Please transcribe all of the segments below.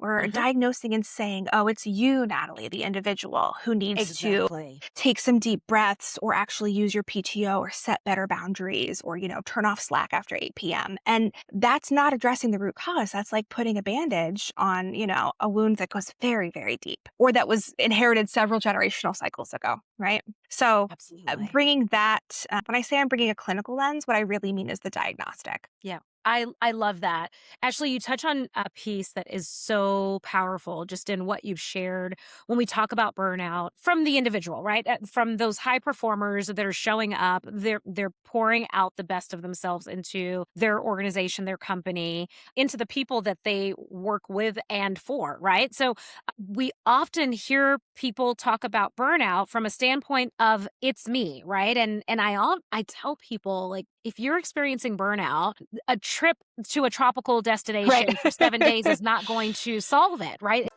We're Mhm. diagnosing and saying, oh, it's you, Natalie, the individual who needs to Exactly. take some deep breaths or actually use your PTO or set better boundaries or, turn off Slack after 8 p.m. And that's not addressing the root cause. That's like putting a bandage on, a wound that goes very, very deep or that was inherited several generational cycles ago, right? So Absolutely. bringing that, when I say I'm bringing a clinical lens, what I really mean is the diagnostic. Yeah. I love that. Ashley, you touch on a piece that is so powerful just in what you've shared when we talk about burnout from the individual, right? From those high performers that are showing up, they're pouring out the best of themselves into their organization, their company, into the people that they work with and for, right? So we often hear people talk about burnout from a standpoint of it's me, right? And I tell people, like, if you're experiencing burnout, a trip to a tropical Right. destination for 7 days is not going to solve it, right?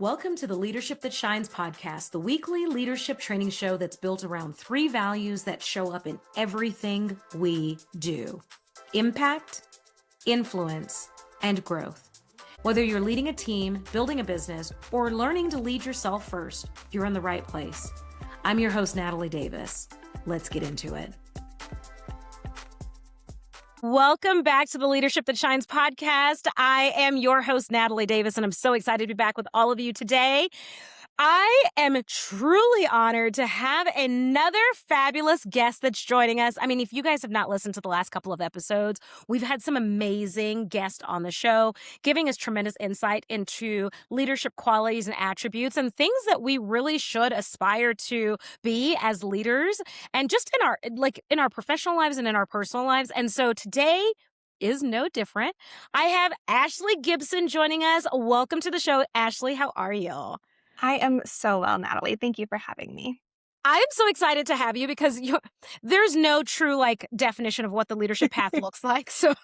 Welcome to the Leadership That Shines podcast, the weekly leadership training show that's built around three values that show up in everything we do: impact, influence, and growth. Whether you're leading a team, building a business, or learning to lead yourself first, you're in the right place. I'm your host, Natalie Davis. Let's get into it. Welcome back to the Leadership That Shines podcast. I am your host, Natalie Davis, and I'm so excited to be back with all of you today. I am truly honored to have another fabulous guest that's joining us. I mean, if you guys have not listened to the last couple of episodes, we've had some amazing guests on the show, giving us tremendous insight into leadership qualities and attributes and things that we really should aspire to be as leaders, and just in our professional lives and in our personal lives. And so today is no different. I have Ashley Gibson joining us. Welcome to the show, Ashley. How are you? I am so well, Natalie. Thank you for having me. I'm so excited to have you because there's no true definition of what the leadership path looks like. So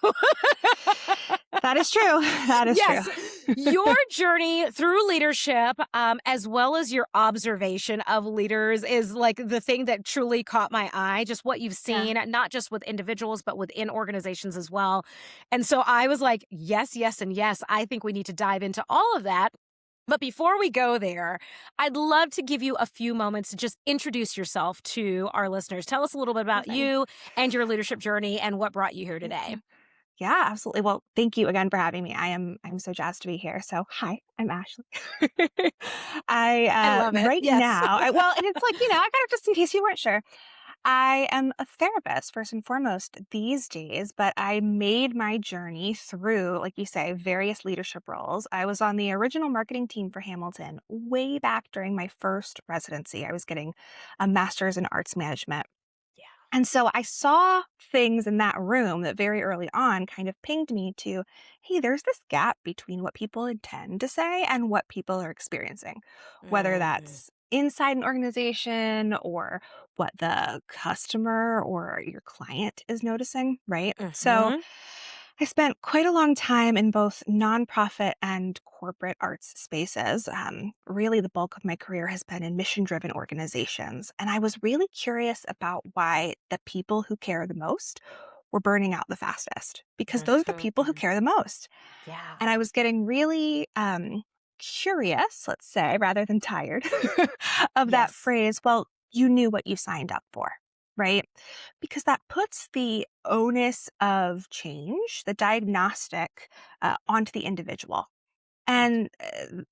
That is true. That is true. yes, your journey through leadership, as well as your observation of leaders, is like the thing that truly caught my eye. Just what you've Yeah. seen, not just with individuals, but within organizations as well. And so I was like, yes, yes, and yes. I think we need to dive into all of that. But before we go there, I'd love to give you a few moments to just introduce yourself to our listeners. Tell us a little bit about Amazing. you and your leadership journey and what brought you here Thank today. you. Yeah, absolutely. Well, thank you again for having me. I'm so jazzed to be here. So, hi, I'm Ashley. I I love it. right Yes. now, and it's like, I got to just in case you weren't sure. I am a therapist first and foremost these days, but I made my journey through, like you say, various leadership roles. I was on the original marketing team for Hamilton way back during my first residency. I was getting a master's in arts management. Yeah. And so I saw things in that room that very early on kind of pinged me to, hey, there's this gap between what people intend to say and what people are experiencing, whether Mm, that's inside an organization or what the customer or your client is noticing, right? So mhm. I spent quite a long time in both nonprofit and corporate arts spaces. Really, the bulk of my career has been in mission driven organizations. And I was really curious about why the people who care the most were burning out the fastest, because those are the people who Mhm. care the most. Yeah. And I was getting really curious, let's say, rather than tired of that Yes. phrase, well, you knew what you signed up for, right? Because that puts the onus of change, the diagnostic, onto the individual. Mm. And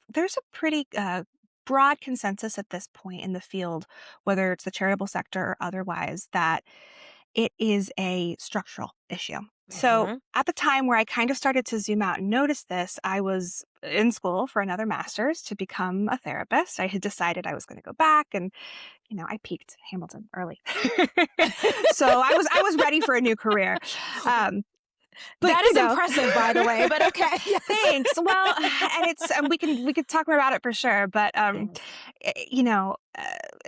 there's a pretty broad consensus at this point in the field, whether it's the charitable sector or otherwise, that it is a structural issue. So Mhm. at the time where I kind of started to zoom out and notice this, I was in school for another master's to become a therapist. I had decided I was going to go back, and I peaked Hamilton early. So I was ready for a new career. Um, but That is impressive, by the way, but okay. Yes. thanks. Well, and it's we could talk more about it for sure, but Yes.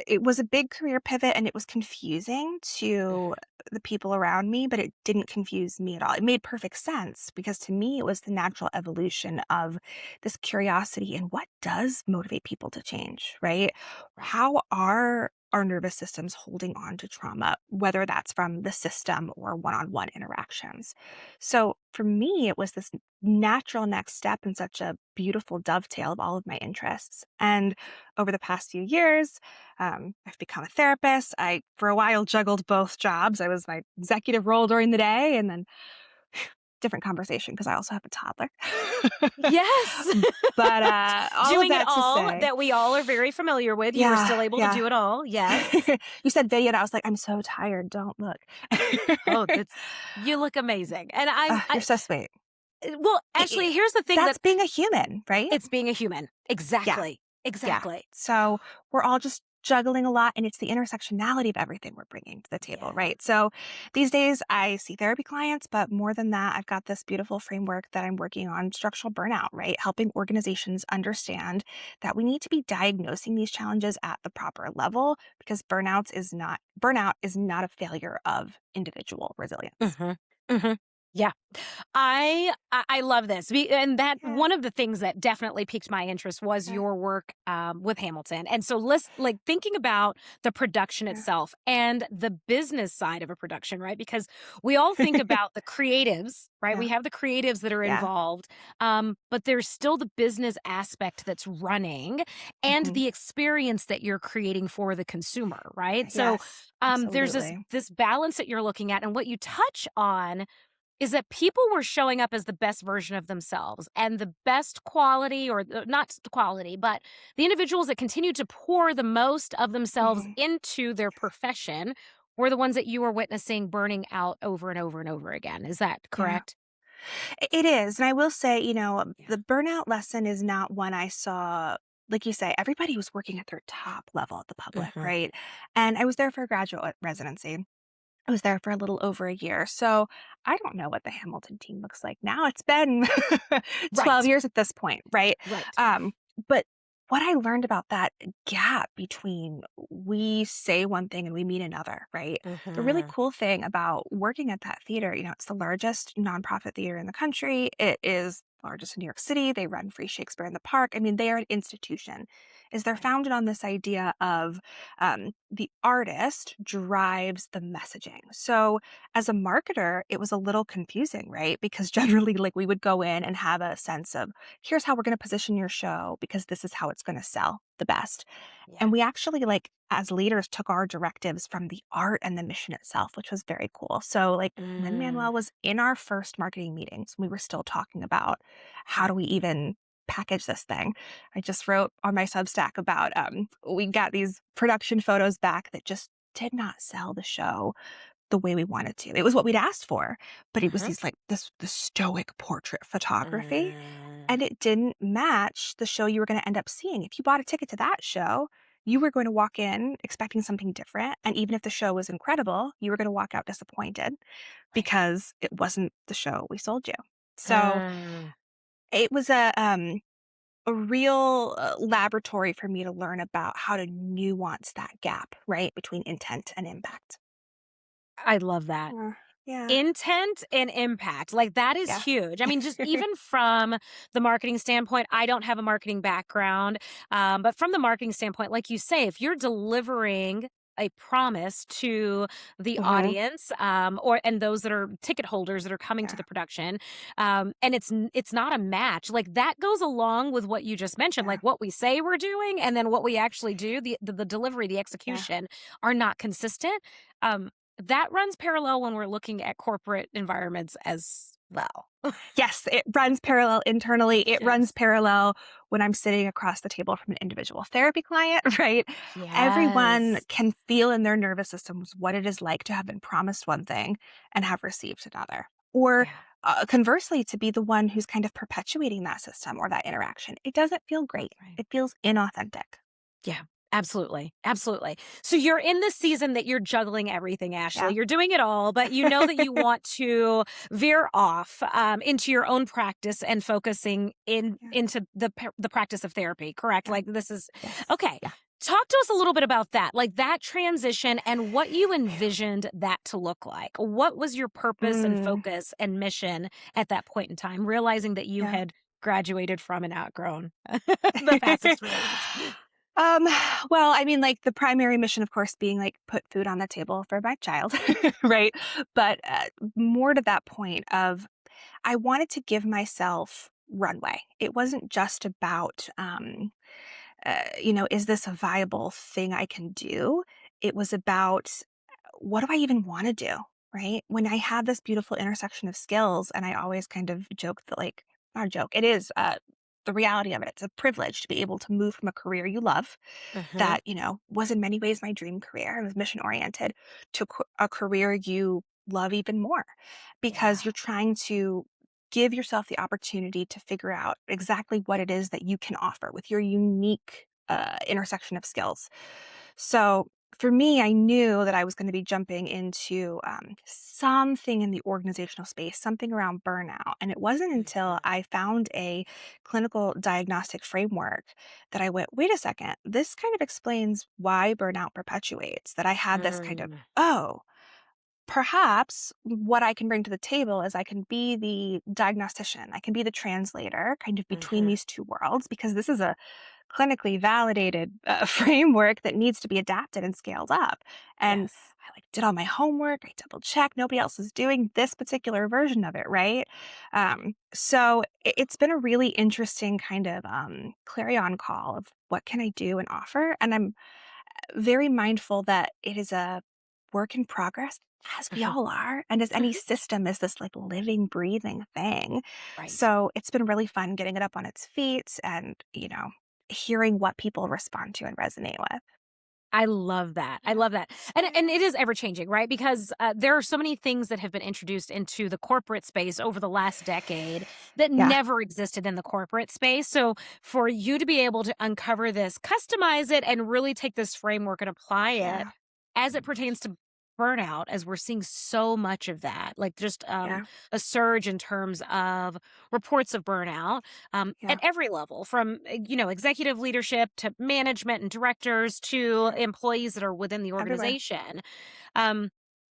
it was a big career pivot, and it was confusing to Mhm. the people around me, but it didn't confuse me at all. It made perfect sense because to me it was the natural evolution of this curiosity and what does motivate people to change, right? Right. How are our nervous system's holding on to trauma, whether that's from the system or one-on-one interactions. So for me, it was this natural next step and such a beautiful dovetail of all of my interests. And over the past few years, I've become a therapist. I, for a while, juggled both jobs. I was my executive role during the day and then different conversation because I also have a toddler. Yes. But all of Doing it that to all say, that we all are very familiar with. You were yeah, still able to yeah. do it all. Yes. You said video, and I was like, "I'm so tired, don't look." Oh, that's you look amazing. And You're so sweet. well, I Ashley, here's the thing that That's being a human, right? it's being a human. Yeah, Exactly. yeah. Exactly. So, we're all just juggling a lot, and it's the intersectionality of everything we're bringing to the table, Yes. right? So, these days, I see therapy clients, but more than that, I've got this beautiful framework that I'm working on structural burnout, right? Helping organizations understand that we need to be diagnosing these challenges at the proper level because burnout is not a failure of individual resilience. Mhm. Mhm. Yeah. I love this, and that Yeah, one of the things that definitely piqued my interest was yeah, your work with Hamilton, and so like thinking about the production yeah. itself and the business side of a production, right? Because we all think about the creatives, right? Yeah, We have the creatives that are yeah. involved, but there's still the business aspect that's running, and Mhm. the experience that you're creating for the consumer, right? So Yes, there's this absolutely. this balance that you're looking at, and what you touch on is that people were showing up as the best version of themselves and the best quality or not the quality, but the individuals that continued to pour the most of themselves Mhm. into their profession were the ones that you were witnessing burning out over and over and over again. Is that Yeah. correct? It is, and I will say, Yeah. the burnout lesson is not one I saw like you say, everybody was working at their top level at the public, Hmm. right? And I was there for a graduate residency. I was there for a little over a year. So I don't know what the Hamilton team looks like now. It's been 12 Right. years at this point, right? Right. But what I learned about that gap between we say one thing and we mean another, right? The really Hmm. cool thing about working at that theater, it's the largest nonprofit theater in the country. It is largest in New York City. They run free Shakespeare in the Park. I mean, they are an institution. Is they're Right. founded on this idea of the artist drives the messaging. So as a marketer, it was a little confusing, right? Because generally, like we would go in and have a sense of here's how we're going to position your show because this is how it's going to sell the best. Yeah. And we actually, like, as leaders, took our directives from the art and the mission itself, which was very cool. So, like, Lin Mm, Manuel was in our first marketing meetings. We were still talking about how do we even package this thing. I just wrote on my Substack about we got these production photos back that just did not sell the show the way we wanted to. It was what we'd asked for, but it was mhm, these like this the stoic portrait photography mm, and it didn't match the show you were gonna end up seeing. If you bought a ticket to that show, you were going to walk in expecting something different, and even if the show was incredible, you were gonna walk out disappointed right. because it wasn't the show we sold you. So, Mm. it was a real, laboratory for me to learn about how to nuance that gap, right, between intent and impact. I love that. Yeah, Intent and impact, like, that is yeah. huge. I mean, just even from the marketing standpoint, I don't have a marketing background, but from the marketing standpoint, like you say, if you're delivering a promise to the Mhm. audience, and those that are ticket holders that are coming to Yeah, the production, and it's not a match, like, that goes along with what you just mentioned, yeah, like, what we say we're doing and then what we actually do, the delivery, the yeah. execution are not consistent. Um, that runs parallel when we're looking at corporate environments as well. Yes, it runs parallel internally. It runs Yes. parallel when I'm sitting across the table from an individual therapy client, right? Everyone Yes. can feel in their nervous systems what it is like to have been promised one thing and have received another. Or Yeah. conversely, to be the one who's kind of perpetuating that system or that interaction. It doesn't feel great. Right. It feels inauthentic. Yeah. Absolutely. Absolutely. So you're in the season that you're juggling everything, Yeah. Ashley. You're doing it all, but you know that you want to veer off into your own practice and focusing Yeah. into the practice of therapy. Correct? Yeah. Like this is Yes. okay. Yeah. Talk to us a little bit about that, like that transition and what you envisioned that to look like. What was your purpose and Mm, focus and mission at that point in time, realizing that you yeah. had graduated from and outgrown the past experience? Um, well, I mean, like the primary mission, of course, being like put food on the table for my child, right? But more to that point of I wanted to give myself runway. It wasn't just about, is this a viable thing I can do? It was about what do I even want to do? Right. When I have this beautiful intersection of skills, and I always kind of joke that, like, not a joke, it is the reality of it. It's a privilege to be able to move from a career you love Uh-huh. that, was in many ways my dream career. It was mission oriented to a career you love even more Yeah. because you're trying to give yourself the opportunity to figure out exactly what it is that you can offer with your unique intersection of skills. So for me, I knew that I was going to be jumping into something in the organizational space, something around burnout. And it wasn't until Mhm. I found a clinical diagnostic framework that I went, wait a second, this kind of explains why burnout perpetuates. That I had this kind of, Mm. oh, perhaps what I can bring to the table is I can be the diagnostician, I can be the translator kind of between Uh-huh. these two worlds because this is a clinically validated framework that needs to be adapted and scaled up. And Yes. I like did all my homework. I double checked. Nobody else is doing this particular version of it, right? So it's been a really interesting kind of clarion call of what can I do and offer. And I'm very mindful that it is a work in progress, as we Uh-huh. all are, and as any Uh-huh. system is this, like, living, breathing thing. Right. So, it's been really fun getting it up on its feet and, hearing what people respond to and resonate with. I love that. I Yeah. love that. And it is ever changing, right? Because there are so many things that have been introduced into the corporate space over the last decade that Yeah. never existed in the corporate space. So for you to be able to uncover this, customize it and really take this framework and apply it Yeah. as it pertains to burnout, as we're seeing so much of that, like just Yeah. a surge in terms of reports of burnout at Yeah. every level, from executive leadership to management and directors to Yeah. employees that are within the Everywhere. organization. um,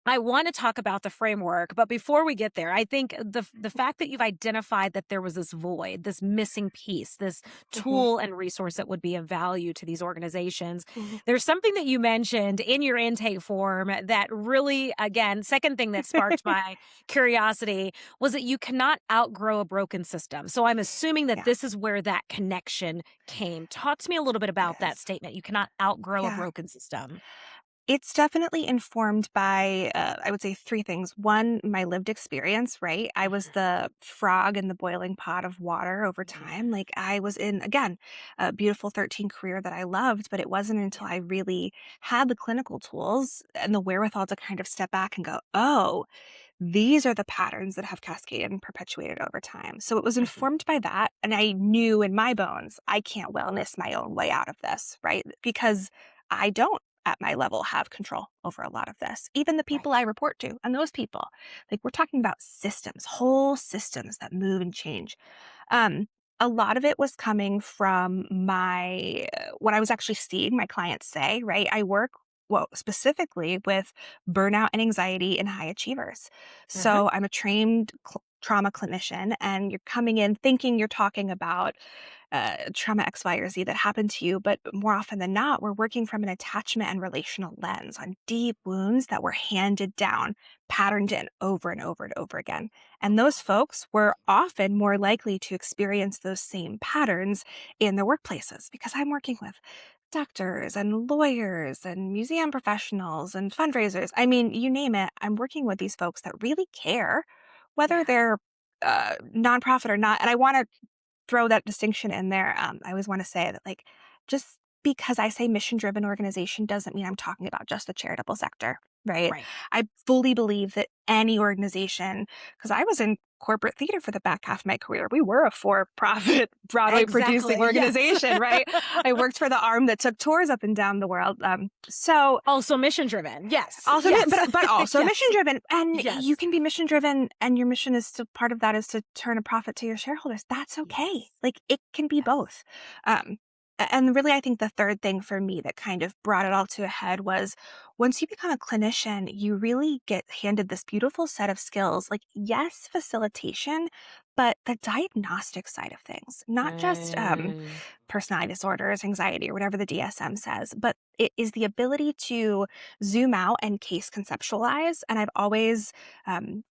I want to talk about the framework, but before we get there, I think the fact that you've identified that there was this void, this missing piece, this Mhm. tool and resource that would be of value to these organizations. Mhm. There's something that you mentioned in your intake form that really, again, second thing that sparked my curiosity was that you cannot outgrow a broken system. So I'm assuming that Yeah. this is where that connection came. Talk to me a little bit It about that is. statement. You cannot outgrow a Yeah. broken system. It's definitely informed by, I would say 3 things. 1, my lived experience, right? I was the frog in the boiling pot of water over Yeah. time. Like, I was in, again, a beautiful 13 career that I loved, but it wasn't Yeah. until I really had the clinical tools and the wherewithal to kind of step back and go, "Oh, these are the patterns that have cascaded and perpetuated over time." So it was Mhm. informed by that, and I knew in my bones, I can't wellness my own way out of this, right? Because I don't, at my level, have control over a lot of this. Even the people I Right. report to and those people, like, we're talking about systems, whole systems that move and change. Um, a lot of it was coming from what I was actually seeing my clients say, right? I work, well, specifically with burnout and anxiety in high achievers. Uh-huh. So I'm a trained trauma clinician, and you're coming in thinking you're talking about trauma X, Y, or Z that happened to you. But more often than not, we're working from an attachment and relational lens on deep wounds that were handed down, patterned in over and over and over again. And those folks were often more likely to experience those same patterns in their workplaces because I'm working with doctors and lawyers and museum professionals and fundraisers. I mean, you name it, I'm working with these folks that really care, whether Yeah. they're nonprofit or not. And I want to throw that distinction in there. I always want to say that, like, just because I say mission driven organization doesn't mean I'm talking about just the charitable sector, right? Right. I fully believe that any organization, because I was in corporate theater for the back half of my career. We were a for profit Broadway producing Exactly. Yes. organization, right? I worked for the arm that took tours up and down the world. So Also mission driven. Yes. also, Yes. but also mission Yes. driven, and you Yes. can be mission driven, and your mission is to part of that is to turn a profit to your shareholders. That's okay. Yes. Like, it can be Yes. both. And really, I think the third thing for me that kind of brought it all to a head was once you become a clinician, you really get handed this beautiful set of skills. Like, yes, facilitation, but the diagnostic side of things, not just Mm. personality disorders, anxiety, or whatever the DSM says, but it is the ability to zoom out and case conceptualize. And I've always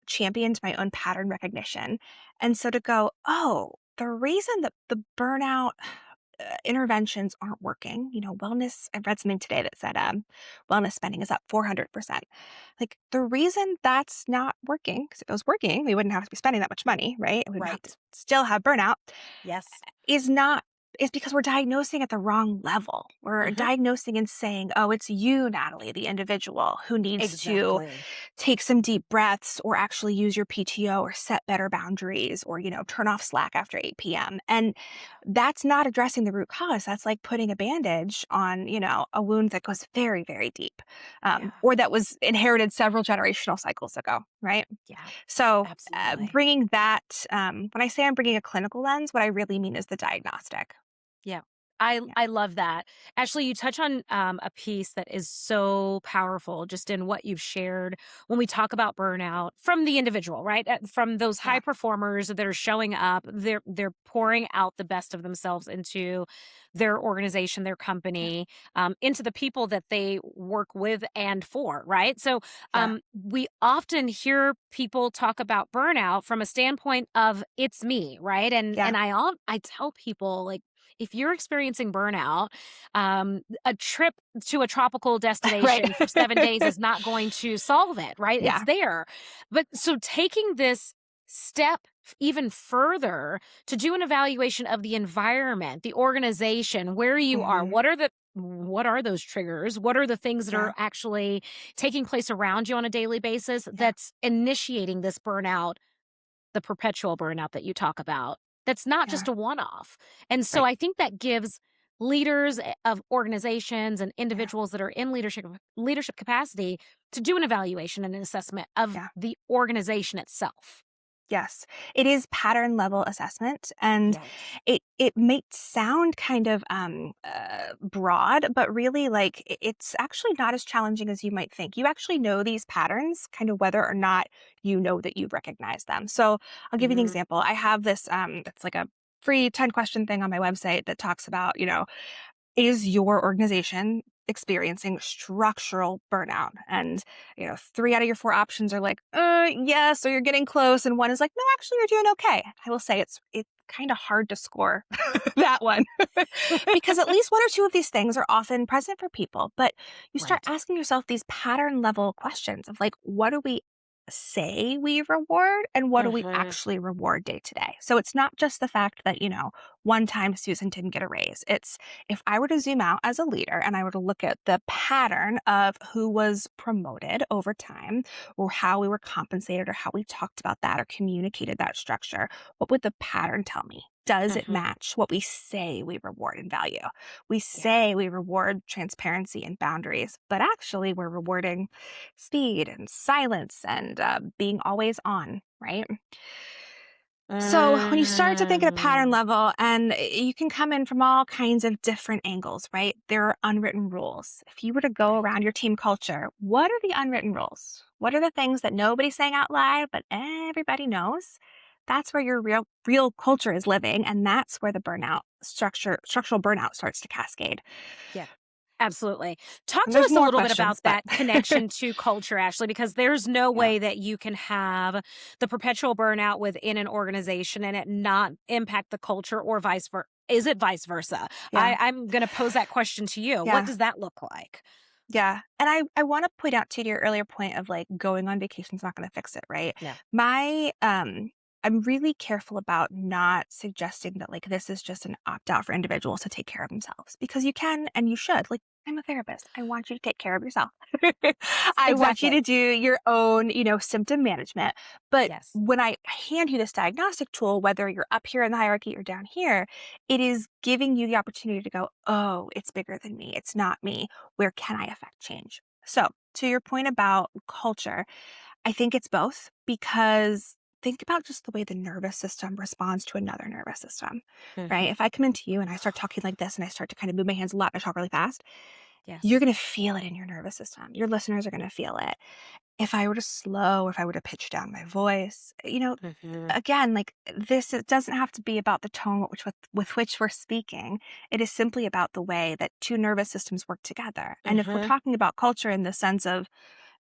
championed my own pattern recognition. And so to go, oh, the reason that the burnout interventions aren't working. Wellness, I read something today that said wellness spending is up 400%. Like the reason that's not working, because if it was working, we wouldn't have to be spending that much money, right? We wouldn't have to Right. still have burnout, Yes. is not is because we're diagnosing at the wrong level. We're Mhm. diagnosing and saying, "Oh, it's you, Natalie, the individual who needs to Exactly. take some deep breaths or actually use your PTO or set better boundaries or, turn off Slack after 8 p.m." And Yeah. that's not addressing the root cause. That's like putting a bandage on, a wound that goes very, very deep, Yeah. or that was inherited several generational cycles ago, right? Yeah. So, Absolutely. bringing that, when I say I'm bringing a clinical lens, what I really mean is the diagnostic. Yeah. I Yeah. I love that. Ashley, you touch on a piece that is so powerful just in what you've shared when we talk about burnout from the individual, right? From those high Yeah. performers that are showing up, they're pouring out the best of themselves into their organization, their Yeah. company, into the people that they work with and for, right? So Yeah. we often hear people talk about burnout from a standpoint of it's me, right? Yeah. And I tell people like if you're experiencing burnout, a trip to a tropical Right. destination for 7 days is not going to solve it, right? It's Yeah. there. But so taking this step even further to do an evaluation of the environment, the organization, where you are, Mhm. what are those triggers? What are the things that Yeah. are actually taking place around you on a daily basis Yeah. that's initiating this burnout, the perpetual burnout that you talk about, that's not Yeah. just a one off. And so Right. I think that gives leaders of organizations and Yeah. individuals that are in leadership capacity to do an evaluation and an assessment of Yeah. the organization itself. Yes, it is pattern level assessment, and Yes. it might sound kind of broad, but really, like it's actually not as challenging as you might think. You actually know these patterns, kind of whether or not you know that you recognize them. So I'll give you an Mhm. example. I have this. It's like a free 10-question thing on my website that talks about, is your organization experiencing structural burnout? And, 3 out of your 4 options are like, yes, or you're getting close. And one is like, no, actually, you're doing okay. I will say it's kind of hard to score that one because at least 1 or 2 of these things are often present for people. But you start Right. asking yourself these pattern level questions of like, what do we say we reward and what do we Mhm. actually reward day to day? So it's not just the fact that, one time Susan didn't get a raise. It's if I were to zoom out as a leader and I were to look at the pattern of who was promoted over time or how we were compensated or how we talked about that or communicated that structure, what would the pattern tell me? Does it Mhm. match what we say we reward and value? We Yeah. say we reward transparency and boundaries, but actually we're rewarding speed and silence and being always on, right? So when you start to think at a pattern Mm. level, and you can come in from all kinds of different angles, right? There are unwritten rules. If you were to go Right. around your team culture, what are the unwritten rules? What are the things that nobody's saying out loud, but everybody knows? That's where your real culture is living, and that's where the structural burnout starts to cascade. Yeah. Absolutely. Talk And to there's us a more little bit questions, about but that connection to culture, Ashley, because there's no yeah, way that you can have the perpetual burnout within an organization and it not impact the culture or vice versa. Is it vice versa? yeah, I'm going to pose that question to you. What yeah. does that look like? Yeah, and I wanna point out to your earlier point of, like, going on vacation's not gonna fix it, right? No. My, I'm really careful about not suggesting that, like, this is just an opt-out for individuals to take care of themselves, because you can and you should. Like, I'm a therapist. I want you to take care of yourself. I want you Exactly. to do your own, symptom management, but Yes. when I hand you this diagnostic tool, whether you're up here in the hierarchy or down here, it is giving you the opportunity to go, "Oh, it's bigger than me. It's not me. Where can I affect change?" So, to your point about culture, I think it's both because think about just the way the nervous system responds to another nervous system, right? Hmm. If I come into you and I start talking like this and I start to kind of move my hands a lot and I talk really fast, you're Yes. going to feel it in your nervous system. Your listeners are going to feel it. if I were to slow, if I were to pitch down my voice, Mhm. again, like this, it doesn't have to be about the tone with which we're speaking. It is simply about the way that two nervous systems work together. And if we're Mhm. talking about culture in the sense of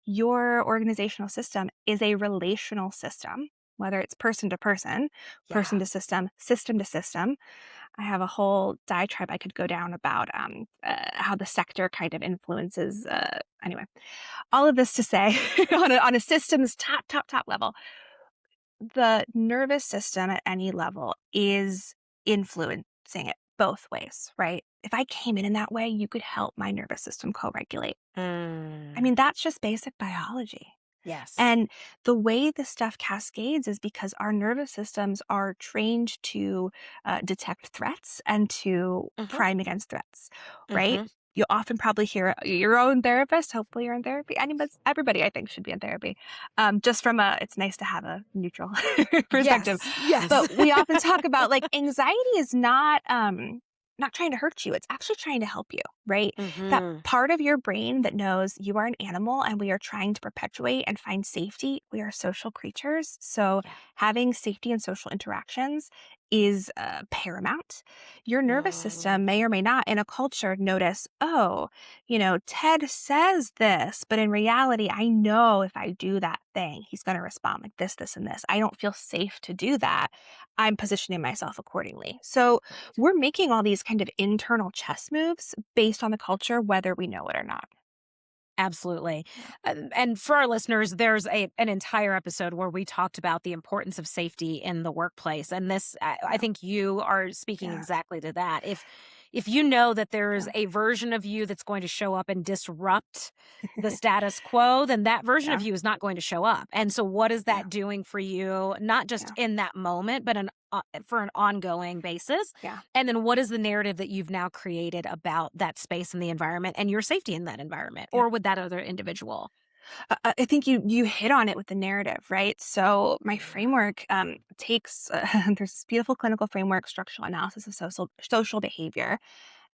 your organizational system is a relational system, whether it's person Yeah. to system to system. I have a whole diatribe I could go down about how the sector kind of influences. Anyway, all of this to say, on a system's top level, the nervous system at any level is influencing it both ways, right? If I came in that way, you could help my nervous system co-regulate. I Mm. mean, that's just basic biology. Yes. And the way this stuff cascades is because our nervous systems are trained to detect threats and to Mhm. prime against threats, right? Mhm. You'll often probably hear your own therapist. Hopefully, you're in therapy. Everybody, I think, should be in therapy. Just from it's nice to have a neutral perspective. Yes. Yes. But we often talk about like anxiety is not trying to hurt you. It's actually trying to help you, right? That Mhm. part of your brain that knows you are an animal and we are trying to perpetuate and find safety. We are social creatures. So Yeah. having safety and social interactions is paramount. Your nervous Mm. system may or may not in a culture notice, oh, Ted says this, but in reality, I know if I do that thing, he's going to respond like this, and this. I don't feel safe to do that. I'm positioning myself accordingly. So Right. we're making all these kind of internal chess moves based on the culture, whether we know it or not. Absolutely. Yeah. And for our listeners, there's an entire episode where we talked about the importance of safety in the workplace. And this, I Yeah. think you are speaking Yeah. exactly to that. If you know that there's Yeah. a version of you that's going to show up and disrupt the status quo, then that version of Yeah. you is not going to show up. And so, what is Yeah. that doing for you, not just Yeah. in that moment, but for an ongoing basis? Yeah. And then what is the narrative that you've now created about that space and the environment and your safety in that environment Yeah. or with that other individual? I think you hit on it with the narrative, right? So my Yeah. framework takes there's this beautiful clinical framework, structural analysis of social behavior,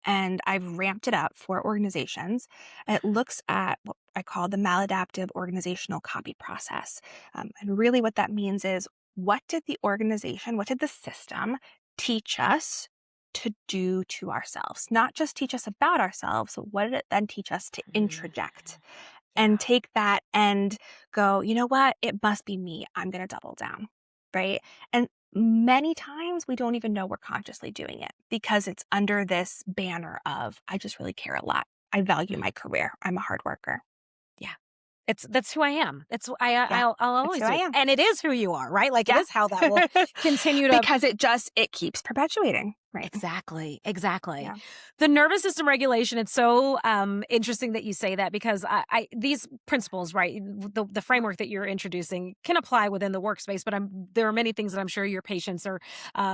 and I've ramped it up for organizations. It looks at what I call the maladaptive organizational copy process, and really what that means is what did the system teach us to do to ourselves? Not just teach us about ourselves, but what did it then teach us to Mhm. introject? Yeah. And take that and go, you know what? It must be me. I'm going to double down. Right. And many times we don't even know we're consciously doing it because it's under this banner of, I just really care a lot. I value Mm. my career. I'm a hard worker. Yeah. That's who I am. It's Yeah. I'll That's always who I do. am. And it is who you are, right? Like it Yeah. is how that will continue to. Because it keeps perpetuating. Right. Exactly, exactly. Yeah. The nervous system regulation, it's so interesting that you say that because these principles, right, the Yeah. framework that you're introducing can apply within the workspace, but there are many things that I'm sure your patients are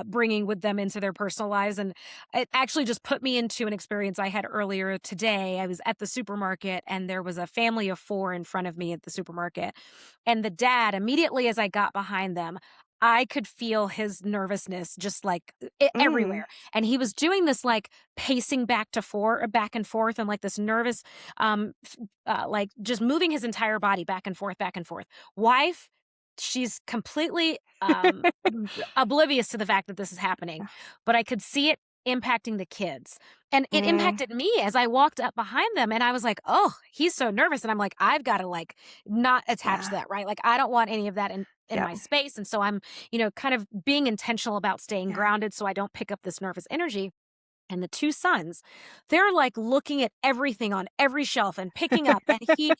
bringing with them into their personal lives. And it actually just put me into an experience I had earlier today. I was at the supermarket and there was a family of four in front of me at the supermarket. And the dad, immediately as I got behind them, I could feel his nervousness just like Mm. everywhere. And he was doing this like pacing back and forth, and like this nervous, like just moving his entire body back and forth, back and forth. Wife, she's completely oblivious to the fact that this is happening, Yeah. but I could see it impacting the kids. And it Mm. impacted me as I walked up behind them and I was like, "Oh, he's so nervous." And I'm like, "I've got to like not attach to Yeah. that, right? Like I don't want any of that in Yep. my space." And so I'm, kind of being intentional about staying Yeah. grounded so I don't pick up this nervous energy. And the two sons, they're like looking at everything on every shelf and picking up. And he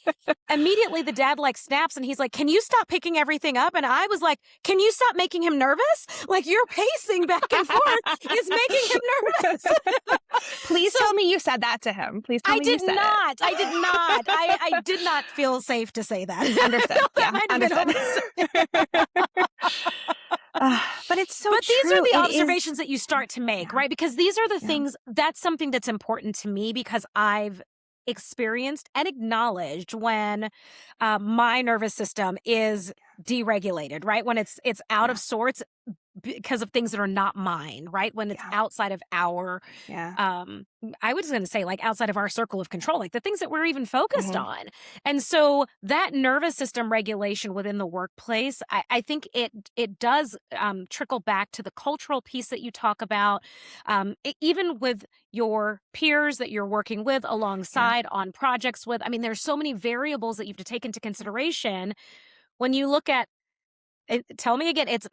immediately, the dad like snaps and he's like, "Can you stop picking everything up?" And I was like, "Can you stop making him nervous? Like your pacing back and forth is making him nervous." Please So tell me you said that to him. Please tell I me you did said it. not. I did not. I did not feel safe to say that. Understood. That Yeah, might have been understood. over. But it's so But these are true. the It is. observations that you start to make, Yeah, right? Because these are the yeah, things that's something that's important to me because I've experienced and acknowledged when my nervous system is deregulated, right? When it's out yeah, of sorts because of things that are not mine, right? When it's Yeah. outside of our Yeah. I was going to say like outside of our circle of control, like the things that we're even focused Mhm. on. And so that nervous system regulation within the workplace, I think it does trickle back to the cultural piece that you talk about, even with your peers that you're working with Yeah. alongside on projects with. I mean, there's so many variables that you have to take into consideration when you look at tell me again, it's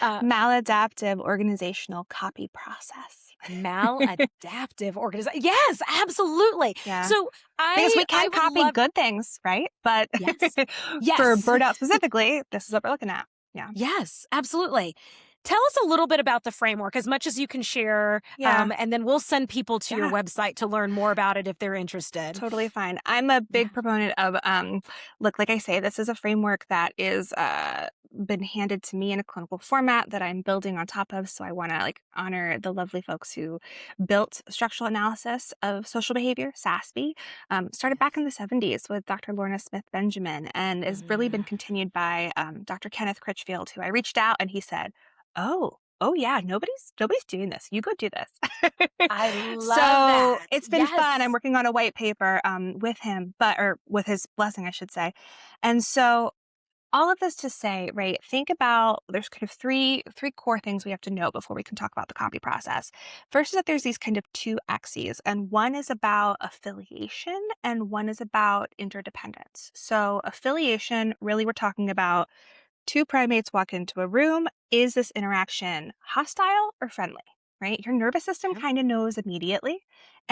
uh, Maladaptive Organizational Copy Process. maladaptive organization. Yes, absolutely. Yeah. So Because we I can would copy love good things, right? But yes. for Yes. burnout specifically, this is what we're looking at. Yeah. Yes, absolutely. Tell us a little bit about the framework, as much as you can share, Yeah. and then we'll send people to your Yeah. website to learn more about it if they're interested. Totally fine. I'm a Yeah. big proponent of look, like I say, this is a framework that is been handed to me in a clinical format that I'm building on top of. So I want to like honor the lovely folks who built structural analysis of social behavior, SASB. Started back in Yes. the 70s with Dr. Lorna Smith Benjamin and has really Mm. been continued by Dr. Kenneth Critchfield, who I reached out and he said, oh yeah, nobody's doing this. You go do this. I love So that. it's been fun. I'm Yes. working on a white paper with him, but or with his blessing, I should say. And so all of this to say, right, think about there's kind of three core things we have to know before we can talk about the copy process. First is that there's these kind of two axes, and one is about affiliation and one is about interdependence. So affiliation, really we're talking about two primates walk into a room. Is this interaction hostile or friendly? Right? Your nervous system Okay. kind of knows immediately.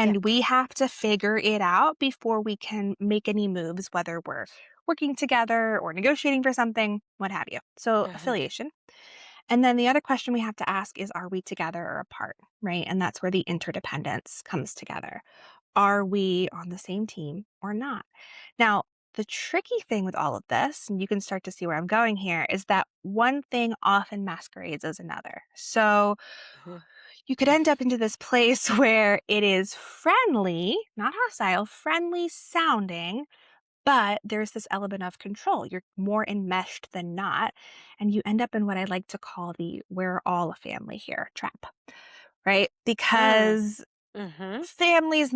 Yep. And we have to figure it out before we can make any moves, whether we're working together or negotiating for something, what have you. So, Uh-huh. affiliation. And then the other question we have to ask is, are we together or apart? Right? And that's where the interdependence comes together. Are we on the same team or not? Now, the tricky thing with all of this, and you can start to see where I'm going here, is that one thing often masquerades as another. So Uh-huh. you could end up into this place where it is friendly, not hostile, friendly sounding, but there's this element of control. You're more enmeshed than not. And you end up in what I like to call the we're all a family here trap, right? Mm. Because Mhm. families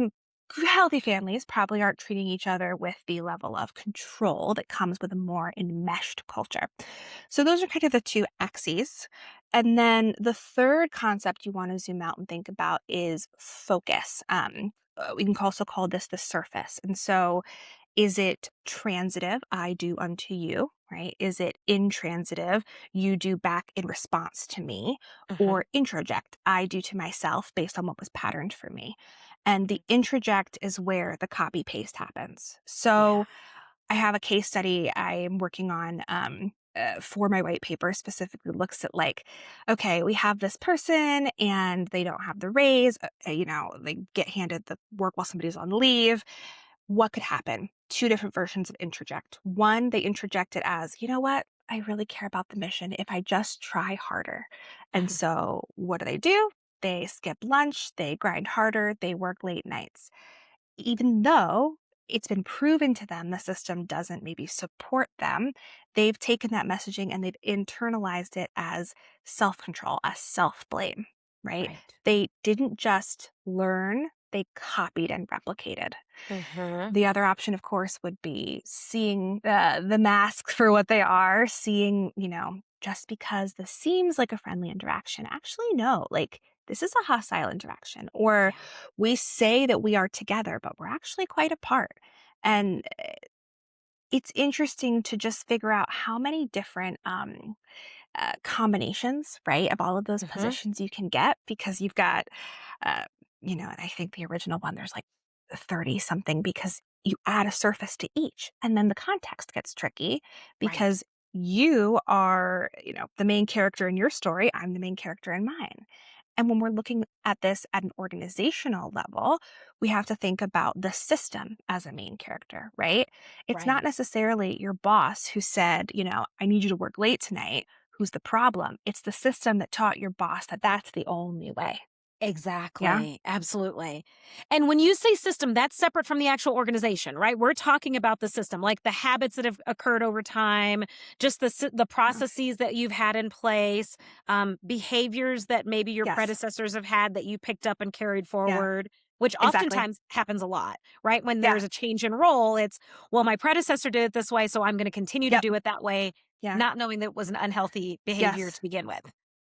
healthy families probably aren't treating each other with the level of control that comes with a more enmeshed culture. So those are kind of the two axes. And then the third concept you want to zoom out and think about is focus. We can also call this the surface. And so is it transitive, I do unto you, right? Is it intransitive, you do back in response to me? Uh-huh. Or introject, I do to myself based on what was patterned for me. And the introject is where the copy paste happens. Yeah. So I have a case study I'm working on for my white paper, specifically looks at like, okay, we have this person and they don't have the raise, they get handed the work while somebody's on leave. What could happen? Two different versions of introject. One, they introject it as, you know what? I really care about the mission if I just try harder. And so what do? They skip lunch, they grind harder, they work late nights. Even though it's been proven to them the system doesn't maybe support them, they've taken that messaging and they've internalized it as self control, as self blame, right? Right. They didn't just learn, they copied and replicated. Uh-huh. The other option, of course, would be seeing the masks for what they are, seeing, just because this seems like a friendly interaction, actually, no, like this is a hostile interaction. Or Yeah. we say that we are together, but we're actually quite apart. And it's interesting to just figure out how many different combinations, right, of all of those Uh-huh. positions you can get because you've got, uh, and I think the original one, there's like 30 something because you add a surface to each. And then the context gets tricky Right. because you are, the main character in your story. I'm the main character in mine. And when we're looking at this at an organizational level, we have to think about the system as a main character, right? It's not Right. necessarily your boss who said, I need you to work late tonight who's the problem. It's the system that taught your boss that that's the only way. Yeah. Exactly. Absolutely. And when you say system, that's separate from the actual organization, right? We're talking about the system, like the habits that have occurred over time, just the Yeah. processes that you've had in place, behaviors that maybe your Yes. predecessors have had that you picked up and carried Yeah. forward, which Exactly. oftentimes happens a lot, right? When Yeah. there's a change in role, it's, well, my predecessor did it this way, so I'm going to continue to Yep. do it that way, Yeah. not knowing that it was an unhealthy behavior Yes. to begin with.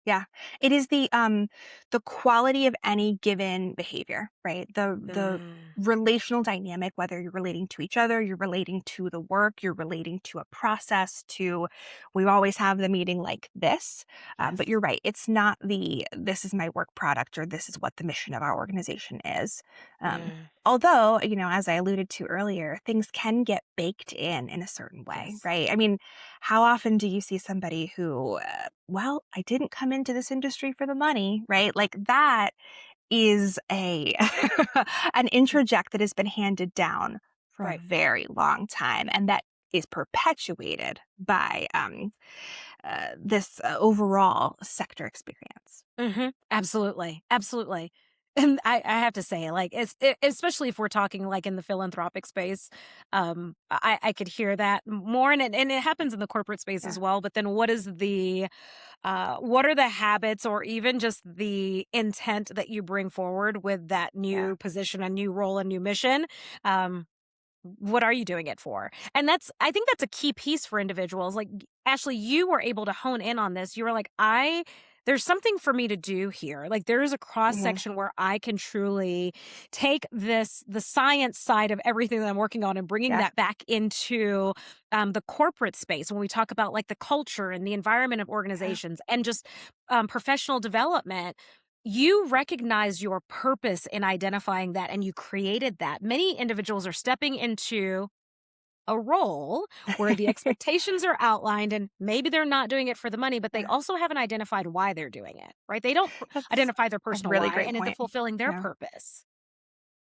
Yeah. It is the quality of any given behavior, right? The Mm, relational dynamic, whether you're relating to each other, you're relating to the work, you're relating to a process, to we always have the meeting like this. But yes. you're right. It's not the this is my work product or this is what the mission of our organization is. Mm, Although, as I alluded to earlier, things can get baked in a certain way, yes. right? I mean, how often do you see somebody who, well, I didn't come into this industry for the money, right? Like that is a an introject that has been handed down for a Right. very long time, and that is perpetuated by this overall sector experience. Absolutely, absolutely. And I have to say, like, especially if we're talking like in the philanthropic space, I could hear that more, and it happens in the corporate space Yeah, as well. But then, what are the habits, or even just the intent that you bring forward with that yeah, new position, a new role, a new mission? Um, what are you doing it for? And I think that's a key piece for individuals. Like, Ashley, you were able to hone in on this. You were like, there's something for me to do here. Like, there is a cross hmm, section where I can truly take the science side of everything that I'm working on and bringing yeah, that back into the corporate space when we talk about like the culture and the environment of yeah, organizations and just professional development. You recognize your purpose in identifying that and you created that. Many individuals are stepping into a role where the expectations are outlined and maybe they're not doing it for the money, but they yeah. also haven't identified why they're doing it, right? They don't That's identify their a personal really why great and into point. fulfilling their Yeah. purpose.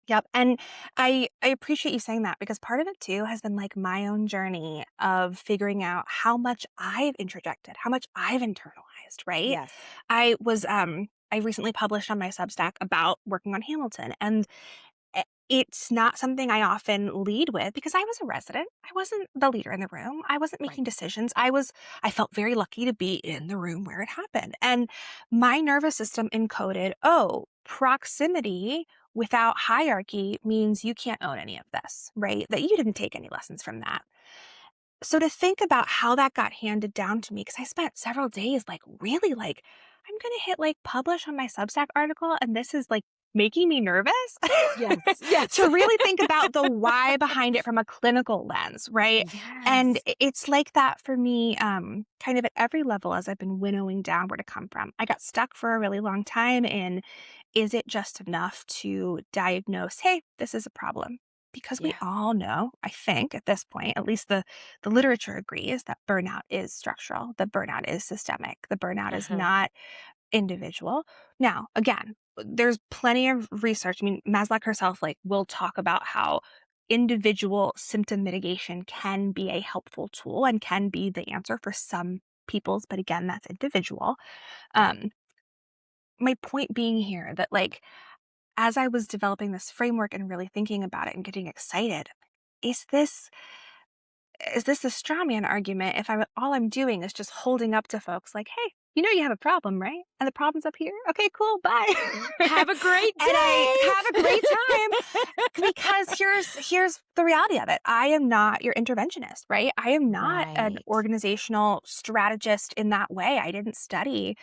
Yep, and I appreciate you saying that because part of it too has been like my own journey of figuring out how much I've introjected, how much I've internalized, right? Yes. I recently published on my Substack about working on Hamilton, and it's not something I often lead with because I was a resident. I wasn't the leader in the room. I wasn't Right. making decisions. I felt very lucky to be in the room where it happened. And my nervous system encoded, oh, proximity without hierarchy means you can't own any of this, right? That you didn't take any lessons from that. So to think about how that got handed down to me, because I spent several days like really like, I'm gonna hit like publish on my Substack article, and this is like making me nervous Yes. Yes. to really think about the why behind it from a clinical lens, right? And Yes. it's like that for me, kind of at every level as I've been winnowing down where to come from. I got stuck for a really long time in is it just enough to diagnose, hey, this is a problem? Because we Yeah. all know, I think at this point, at least the literature agrees that burnout is structural, the burnout is systemic, the burnout is Uh-huh. not individual. Now, again, there's plenty of research. I mean, Maslow herself like will talk about how individual symptom mitigation can be a helpful tool and can be the answer for some people's, but again, that's individual. Right. Um, my point being here that like as I was developing this framework and really thinking about it and getting excited, is this is this a straw man argument if all I'm doing is just holding up to folks like, "Hey, you know you have a problem, right? And the problem's up here? Okay, cool, bye." Have a great And I day. have a great time because here's the reality of it. I am not your interventionist, right? I am not an Right. organizational strategist in that way. I didn't study,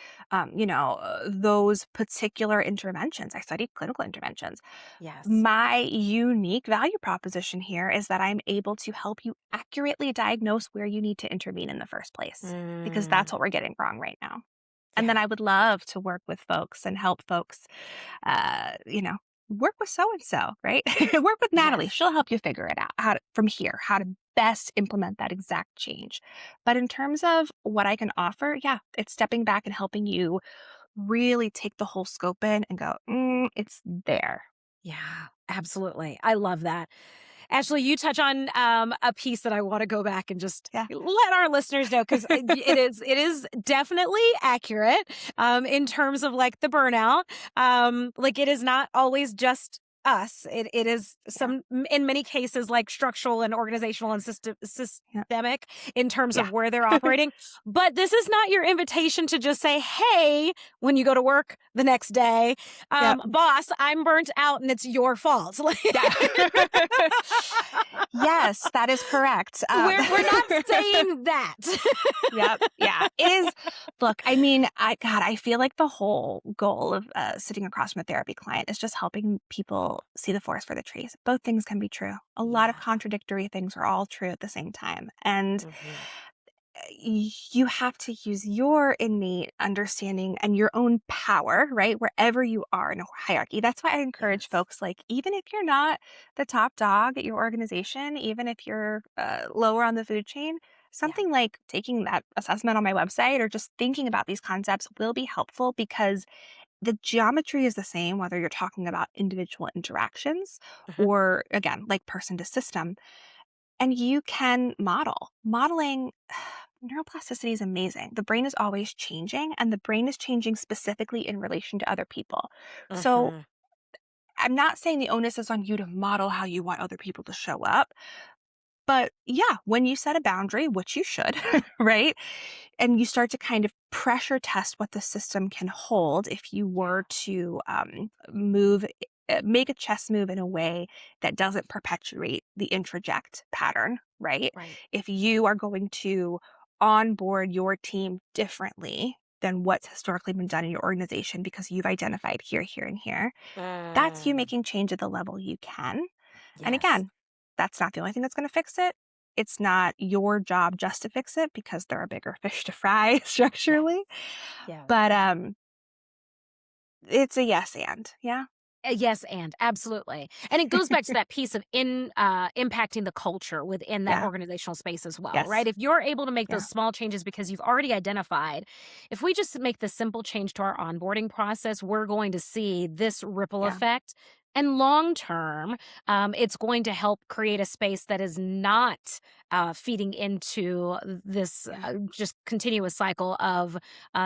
those particular interventions. I studied clinical interventions. Yes. My unique value proposition here is that I'm able to help you accurately diagnose where you need to intervene in the first place, because that's Mm, what we're getting wrong right now. And then yeah. I would love to work with folks and help folks, uh, you know, work with so and so, right? Work with Natalie. Yes. She'll help you figure it out from here, how to best implement that exact change. But in terms of what I can offer, yeah, it's stepping back and helping you really take the whole scope in and go, it's there. Yeah, absolutely. I love that. Ashley, you touch on a piece that I want to go back and just Yeah. let our listeners know because it is definitely accurate in terms of like the burnout. Like it is not always just us. It is Yeah. in many cases like structural and organizational and Yeah. systemic in terms Yeah. of where they're operating. But this is not your invitation to just say, "Hey," when you go to work the next day, Yep. boss, I'm burnt out and it's your fault. Like, Yeah. Yes, that is correct. we're not saying that. Yep. Yeah. It is. Look, I mean, I feel like the whole goal of sitting across from a therapy client is just helping people see the forest for the trees. Both things can be true. A lot of Yeah. contradictory things are all true at the same time. And Mhm. you have to use your innate understanding and your own power, right? Wherever you are in a hierarchy. That's why I encourage Yes. folks, like, even if you're not the top dog at your organization, even if you're lower on the food chain, Yeah. something like taking that assessment on my website or just thinking about these concepts will be helpful because the geometry is the same, whether you're talking about individual interactions Mhm. or, again, like person to system. And you can model. Modeling neuroplasticity is amazing. The brain is always changing, and the brain is changing specifically in relation to other people. So Mhm. I'm not saying the onus is on you to model how you want other people to show up. But yeah, when you set a boundary, which you should, right? And you start to kind of pressure test what the system can hold if you Yeah. were to make a chess move in a way that doesn't perpetuate the introject pattern, right? Right. If you are going to onboard your team differently than what's historically been done in your organization because you've identified here, here, and here, that's you Mm. making change at the level you can. And Yes. again, that's not the only thing that's going to fix it. It's not your job just to fix it because there are bigger fish to fry Yes. structurally. Yes. But it's a yes and yeah. Yes, and absolutely. And it goes back to that piece of impacting the culture within that Yeah. organizational space as well, right? Yes. If you're able to make Yeah. those small changes because you've already identified, if we just make the simple change to our onboarding process, we're going to see this ripple Yeah. effect. And long term, it's going to help create a space that is not feeding into this Yeah. just continuous cycle of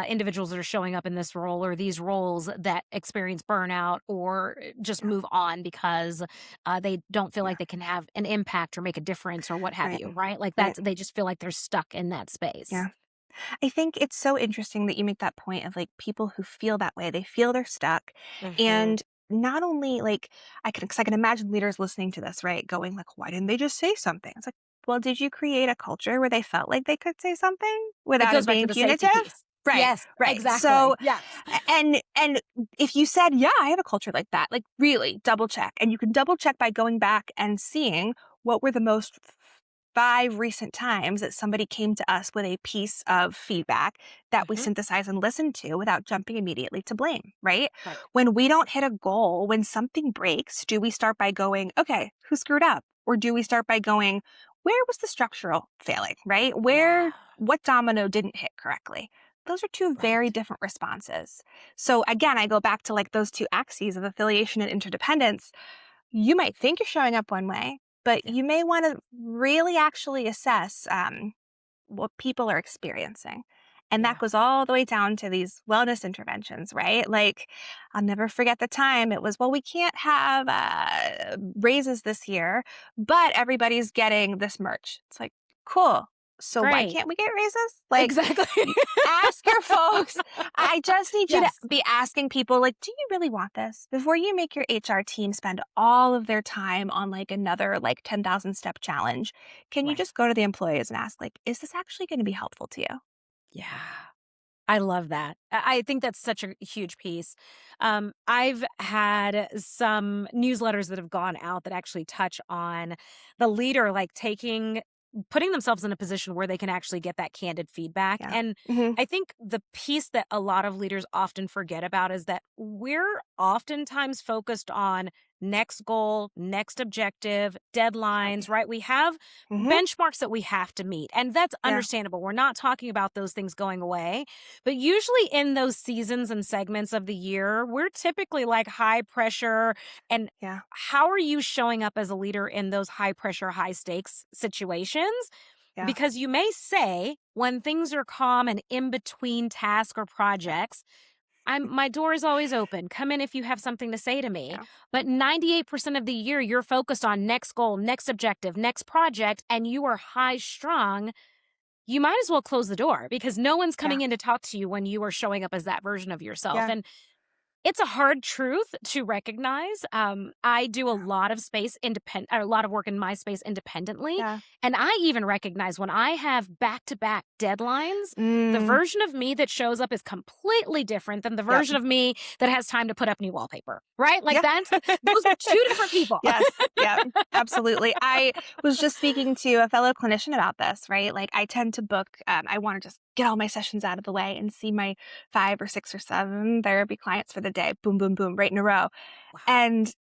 individuals that are showing up in this role or these roles that experience burnout or just Yeah. move on because they don't feel Yeah. like they can have an impact or make a difference or what have Right. you, right? Like Right. that's they just feel like they're stuck in that space. Yeah. I think it's so interesting that you make that point of like people who feel that way. They feel they're stuck. Hmm. And not only like because I can imagine leaders listening to this, right? Going like, why didn't they just say something? It's like, well, did you create a culture where they felt like they could say something It without it goes back to being the safety punitive? piece. Right, Yes, right. exactly. So Yes. and if you said, yeah, I have a culture like that, like really double check. And you can double check by going back and seeing what were the most 5 recent times that somebody came to us with a piece of feedback that we Hmm. synthesize and listen to without jumping immediately to blame, right? Right. When we don't hit a goal, when something breaks, do we start by going, okay, who screwed up? Or do we start by going, where was the structural failing, right? Yeah. What domino didn't hit correctly? Those are two very Right. different responses. So again, I go back to like those two axes of affiliation and interdependence. You might think you're showing up one way, but Yeah. you may want to really actually assess what people are experiencing. And that Yeah. goes all the way down to these wellness interventions, right? Like, I'll never forget the time it was, well, we can't have raises this year, but everybody's getting this merch. It's like, cool. So why Great. can't we get raises? Like, Exactly. ask your folks. I just need you to Yes. be asking people, like, do you really want this? Before you make your HR team spend all of their time on like another like 10,000 step challenge, can you Right. just go to the employees and ask, like, is this actually going to be helpful to you? Yeah. I love that. I think that's such a huge piece. I've had some newsletters that have gone out that actually touch on the leader, like putting themselves in a position where they can actually get that candid feedback. Yeah. And Hmm. I think the piece that a lot of leaders often forget about is that we're oftentimes focused on next goal, next objective, Right. deadlines, right? We have Mhm. benchmarks that we have to meet, and that's Yeah. understandable. We're not talking about those things going away, but usually in those seasons and segments of the year, we're typically like high pressure. And Yeah. how are you showing up as a leader in those high pressure, high stakes situations? Yeah. Because you may say when things are calm and in between tasks or projects, my door is always open. Come in if you have something to say to me. Yeah. But 98% of the year, you're focused on next goal, next objective, next project, and you are high strung. You might as well close the door because no one's Yeah. coming in to talk to you when you are showing up as that version of yourself. Yeah. And it's a hard truth to recognize. I do a Yeah. lot of space independent, a lot of work in my space independently, Yeah. and I even recognize when I have back-to-back deadlines, the Mm. version of me that shows up is completely different than the Yep. version of me that has time to put up new wallpaper. Right? Like Yeah. those are two different people. Yes. Yeah. Absolutely. I was just speaking to a fellow clinician about this, right? Like I tend to book, I want to just get all my sessions out of the way and see my 5 or 6 or 7 therapy clients for the day. Boom, boom, boom, right in a row. Wow. And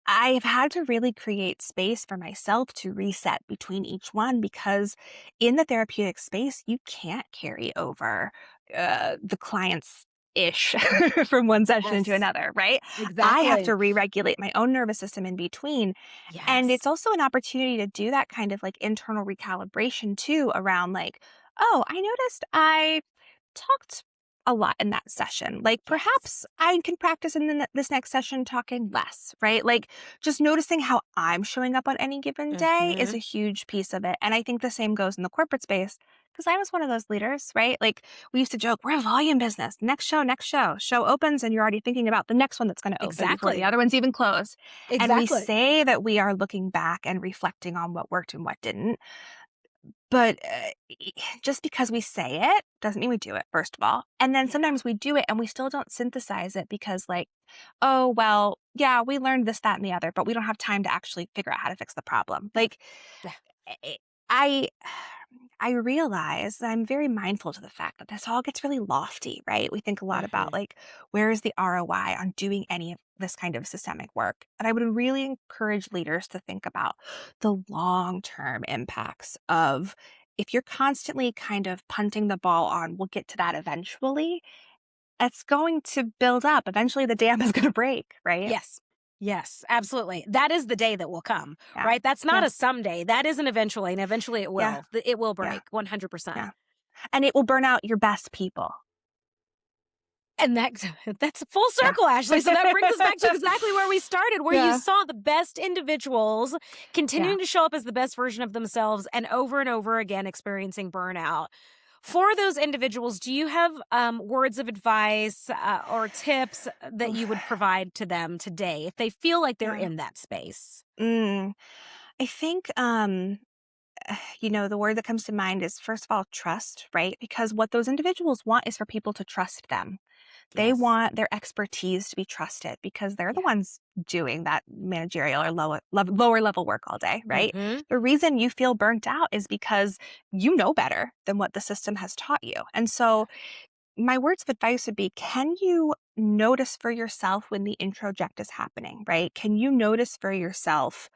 I've had to really create space for myself to reset between each one because in the therapeutic space, you can't carry over the client's ish from one session into Yes. another, right? I have Exactly. to re regulate my own nervous system in between. And it's Yes. also an opportunity to do that kind of like internal recalibration too around like, oh, I noticed I talked a lot in that session. Like Yes. perhaps I can practice in this next session talking less, right? Like just noticing how I'm showing up on any given day is a Mhm. huge piece of it. And I think the same goes in the corporate space because I was one of those leaders, right? Like we used to joke, we're a volume business. Next show, next show. Show opens and you're already thinking about the next one that's going to open before the Exactly. other one's even closed. And we Exactly. say that we are looking back and reflecting on what worked and what didn't. But, just because we say it doesn't mean we do it, first of all. And then Yeah. sometimes we do it and we still don't synthesize it because, like, "Oh, well, yeah, we learned this, that, and the other, but we don't have time to actually figure out how to fix the problem." Yeah. Like, Yeah. eh, I I realize that I'm very mindful to the fact that this all gets really lofty, right? We think a lot about, Mhm. like, where is the ROI on doing any of this kind of systemic work? And I would really encourage leaders to think about the long-term impacts of if you're constantly kind of punting the ball on, "We'll get to that eventually," it's going to build up. Eventually, the dam is gonna break, right? Yes. Yes, absolutely. That is the day that will come, Yeah. right? That's not Yeah. a someday. That is an eventually, and eventually it Yeah. will. It will Yeah. break 100%. Yeah. And it will burn out your best people. And that that's a full Yeah. circle, Ashley. So that brings us back to exactly where we started, where you Yeah. saw the best individuals Yeah. continuing to show up as the best version of themselves and over again experiencing burnout. For those individuals, do you have words of advice or tips that you Oof. would provide to them today if they feel like they're Yeah. in that space? Mm. I think, the word that comes to mind is, first of all, trust, right? Because what those individuals want is for people to trust them. They Yes. want their expertise to be trusted because they're the Yeah. ones doing that managerial or lower level work all day, right? Mm-hmm. The reason you feel burnt out is because you know better than what the system has taught you. And so, my words of advice would be, can you notice for yourself when the introject is happening, right? Can you notice for yourself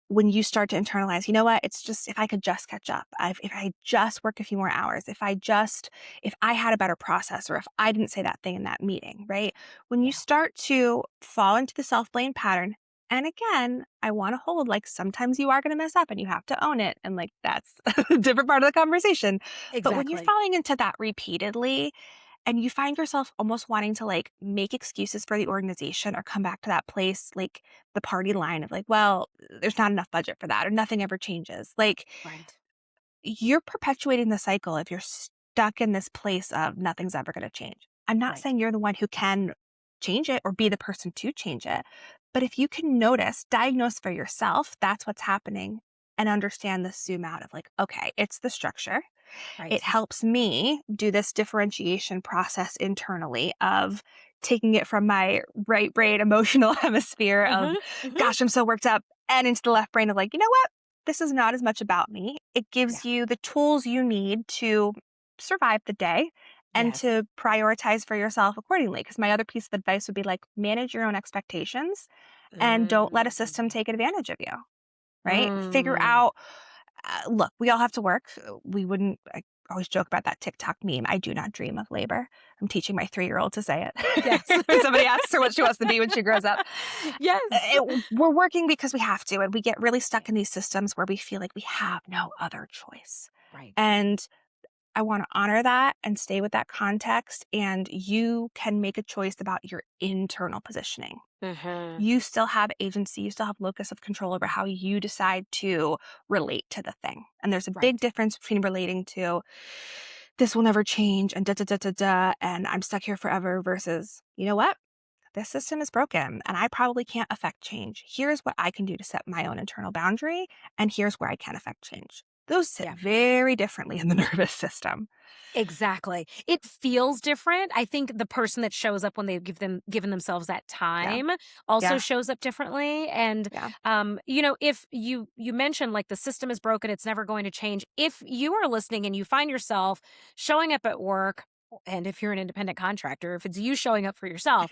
when you start to internalize, you know what? It's just if I could just catch up. If I just work a few more hours, if I had a better process or if I didn't say that thing in that meeting, right? When you Yeah. start to fall into the self blame pattern, and again, I want to hold like sometimes you are going to mess up and you have to own it. And like that's a different part of the conversation. But when you're Exactly. falling into that repeatedly, and you find yourself almost wanting to like make excuses for the organization or come back to that place like the party line of like, well, there's not enough budget for that or nothing ever changes. Like Right. you're perpetuating the cycle if you're stuck in this place of nothing's ever going to change. I'm not Right. saying you're the one who can change it or be the person to change it. But if you can notice, diagnose for yourself, that's what's happening and understand the zoom out of like, okay, it's the structure. It Right. helps me do this differentiation process internally of taking it from my right brain emotional hemisphere of, Mm-hmm. Mm-hmm. gosh, I'm so worked up, and into the left brain of like, you know what? This is not as much about me. It Yeah. gives you the tools you need to survive the day and Yes. to prioritize for yourself accordingly. Because my other piece of advice would be like, manage your own expectations. and don't let a system Mm. take advantage of you, right? Figure Mm. out, look, we all have to work. We wouldn't, I always joke about that TikTok meme. I do not dream of labor. I'm teaching my 3-year-old to say Yes. it. When somebody asks her what she wants to be when she grows up, Yes. we're working because we have to. And we get really stuck in these systems where we feel like we have no other choice. Right. And I want to honor that and stay with that context. And you can make a choice about your internal positioning. Mhm. You still have agency, you still have locus of control over how you decide to relate to the thing. And there's a big Right. difference between relating to this will never change and da da da da da and I'm stuck here forever versus, you know what? This system is broken and I probably can't affect change. Here's what I can do to set my own internal boundary, and here's where I can affect change. Those sit Yeah. very differently in the nervous system. Exactly. It feels different. I think the person that shows up when they've given themselves that Yeah. time also Yeah. shows up differently. And Yeah. if you mentioned like the system is broken, it's never going to change. If you are listening and you find yourself showing up at work, and if you're an independent contractor, if it's you showing up for yourself,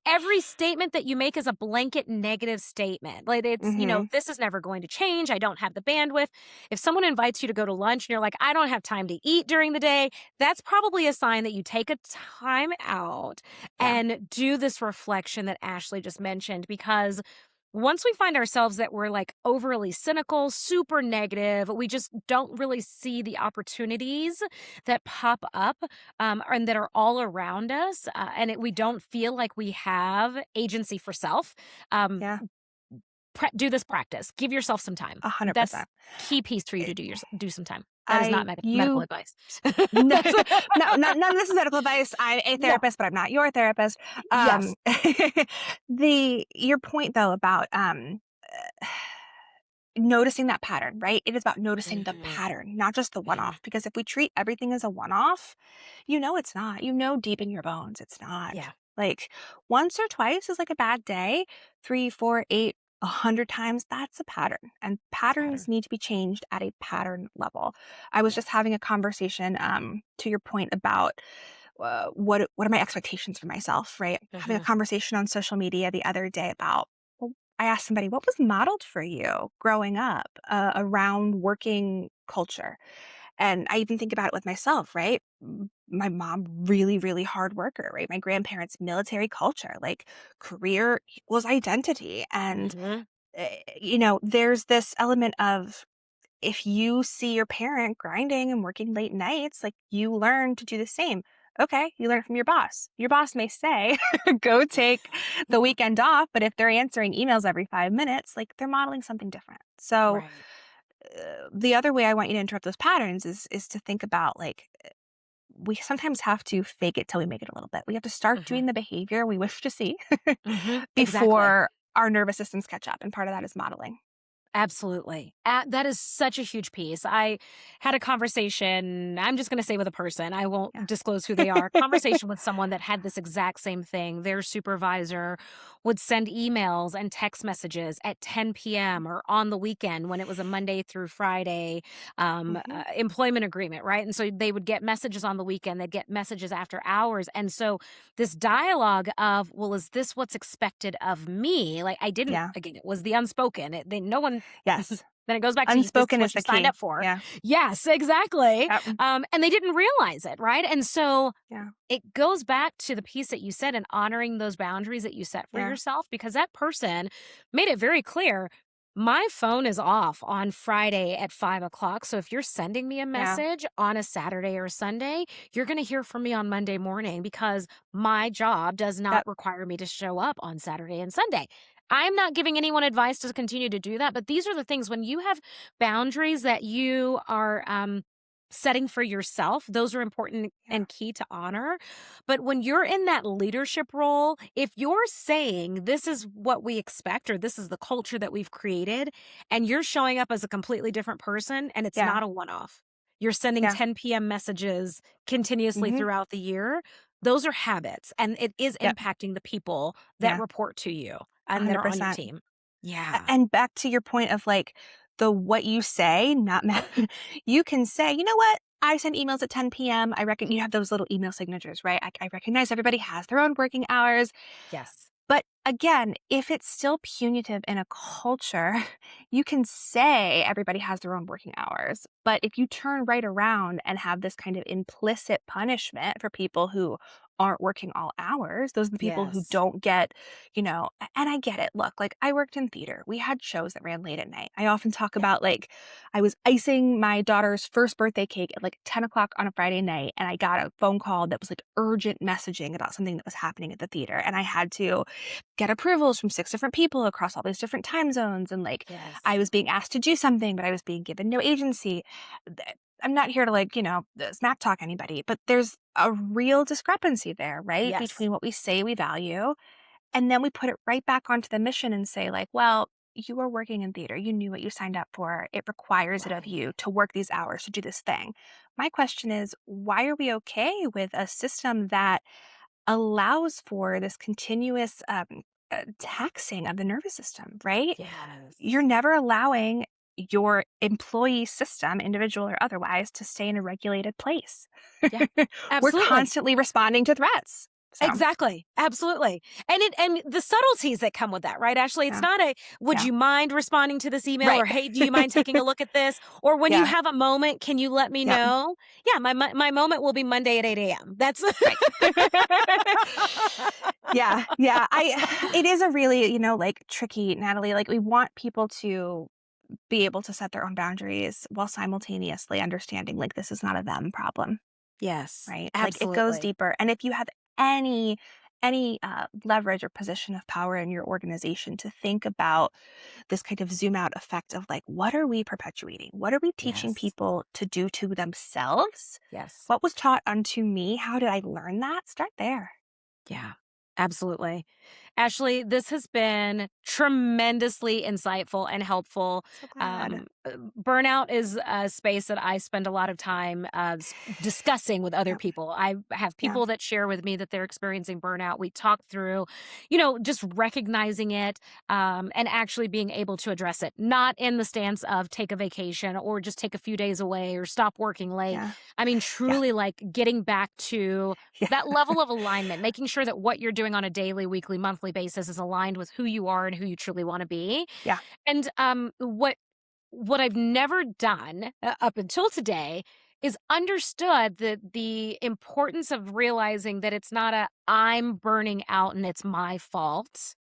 every statement that you make is a blanket negative statement. Like it's, Mhm. this is never going to change. I don't have the bandwidth. If someone invites you to go to lunch and you're like, I don't have time to eat during the day, that's probably a sign that you take a time out Yeah. and do this reflection that Ashley just mentioned. Because once we find ourselves that we're like overly cynical, super negative, we just don't really see the opportunities that pop up and that are all around us. We don't feel like we have agency for self. Um, Yeah. do this practice. Give yourself some time. That's 100%. key piece for you Eh, to do some time. That is not I medical you advice. No, That's none of this is medical advice. I'm a no. therapist, but I'm not your therapist. Yes. The your point though about noticing that pattern, right? It is about noticing the Mhm, pattern, not just the one mhm. off. Because if we treat everything as a one off, you know it's not. You know deep in your bones, it's not. Yeah. Like once or twice is like a bad day. 3, 4, 8, 100 times, that's a pattern. And It's a patterns pattern. need to be changed at a pattern level. I was just Yes. having a conversation to your point about what are my expectations for myself, right? Having a Mhm. conversation on social media the other day about, well, I asked somebody, what was modeled for you growing up around working culture? And I even think about it with myself, right? My mom, really, really hard worker, right? My grandparents, military culture, like career equals identity. And, Mhm. there's this element of if you see your parent grinding and working late nights, like you learn to do the same. Okay, you learn from your boss. Your boss may say, go take the weekend off, but if they're answering emails every 5 minutes, like they're modeling something different. So Right. the other way I want you to interrupt those patterns is to think about like we sometimes have to fake it till we make it a little bit. We have to start Mhm. doing the behavior we wish to see Mhm. Exactly. before our nervous systems catch up, and part of that is modeling. Absolutely. That is such a huge piece. I had a conversation, I'm just going to say with a person, I won't Yeah. disclose who they are, conversation with someone that had this exact same thing. Their supervisor would send emails and text messages at 10 p.m. or on the weekend when it was a Monday through Friday Hmm. employment agreement, right? And so they would get messages on the weekend, they'd get messages after hours. And so this dialogue of, well, is this what's expected of me? Like I didn't, Yeah. again, it was the unspoken. No one Yes. then it goes back to this is Unspoken is what you the signed up key. for. Yeah. Yes, exactly. Yep. And they didn't realize it, right? And so Yeah. it goes back to the piece that you said and honoring those boundaries that you set for Yeah. yourself because that person made it very clear. My phone is off on Friday at 5 o'clock. So if you're sending me a Yeah. message on a Saturday or Sunday, you're going to hear from me on Monday morning because my job does not Yep. require me to show up on Saturday and Sunday. I'm not giving anyone advice to continue to do that, but these are the things when you have boundaries that you are setting for yourself, those are important Yeah. and key to honor. But when you're in that leadership role, if you're saying this is what we expect or this is the culture that we've created, and you're showing up as a completely different person and it's Yeah. not a one off, you're sending Yeah. 10 p.m. messages continuously Mhm. throughout the year, those are habits and it is Yep. impacting the people that Yeah. report to you and that are on your 100%. team. Yeah. And back to your point of, like, the what you say, not ma you can say, "You know what? I send emails at 10 p.m. I reckon you have those little email signatures, right? I recognize everybody has their own working hours. Yes. But again, if it's still punitive in a culture, you can say everybody has their own working hours. But if you turn right around and have this kind of implicit punishment for people who aren't working all hours, those are the people who Yes. don't get, and I get it. Look, like I worked in theater. We had shows that ran late at night. I often talk Yeah. about like I was icing my daughter's first birthday cake at like 10 o'clock on a Friday night, and I got a phone call that was like urgent messaging about something that was happening at the theater. And I had to get approvals from 6 different people across all these different time zones, and, like, I Yes. was being asked to do something, but I was being given no agency. Th I'm not here to, like, smack talk anybody, but there's a real discrepancy there, right, Yes. between what we say we value, and then we put it right back onto the mission and say, like, "Well, you are working in theater. You knew what you signed up for. It requires it of Right. you to work these hours, to do this thing." My question is, why are we okay with a system that allows for this continuous, taxing of the nervous system, right? You're Yes. never allowing your employee system, individual or otherwise, to stay in a regulated place. Yeah. We're Absolutely. constantly responding to threats. So, Exactly. Absolutely. And the subtleties that come with that, right, Ashley? It's yeah, not a, "Would yeah, you mind responding to this email?" right. or, "Hey, do you mind taking a look at this?" or, "When you Yeah, have a moment, can you let me yep, know?" Yeah, my moment will be Monday at 8 a.m. That's right. Yeah, yeah. It is a really, like, tricky, Natalie. Like, we want people to be able to set their own boundaries while simultaneously understanding, like, this is not a them problem. Yes. Right? Like, it goes Absolutely. deeper, and if you have any leverage or position of power in your organization to think about this kind of zoom out effect of, like, what are we perpetuating? What are we teaching Yes. people to do to themselves? Yes. What was taught unto me? How did I learn that? Start there. Yeah. Absolutely. Ashley, this has been tremendously insightful and helpful. So glad. Burnout is a space that I spend a lot of time discussing with other Yep. people. I have Yeah. people that share with me that they're experiencing burnout. We talk through, just recognizing it and actually being able to address it, not in the stance of take a vacation or just take a few days away or stop working late. Yeah. I mean, Yeah. truly like getting back to Yeah. that level of alignment, making sure that what you're doing on a daily, weekly, monthly basis is aligned with who you are and who you truly want to be. Yeah. And what I've never done up until today is understood the importance of realizing that it's not a I'm burning out and it's my fault.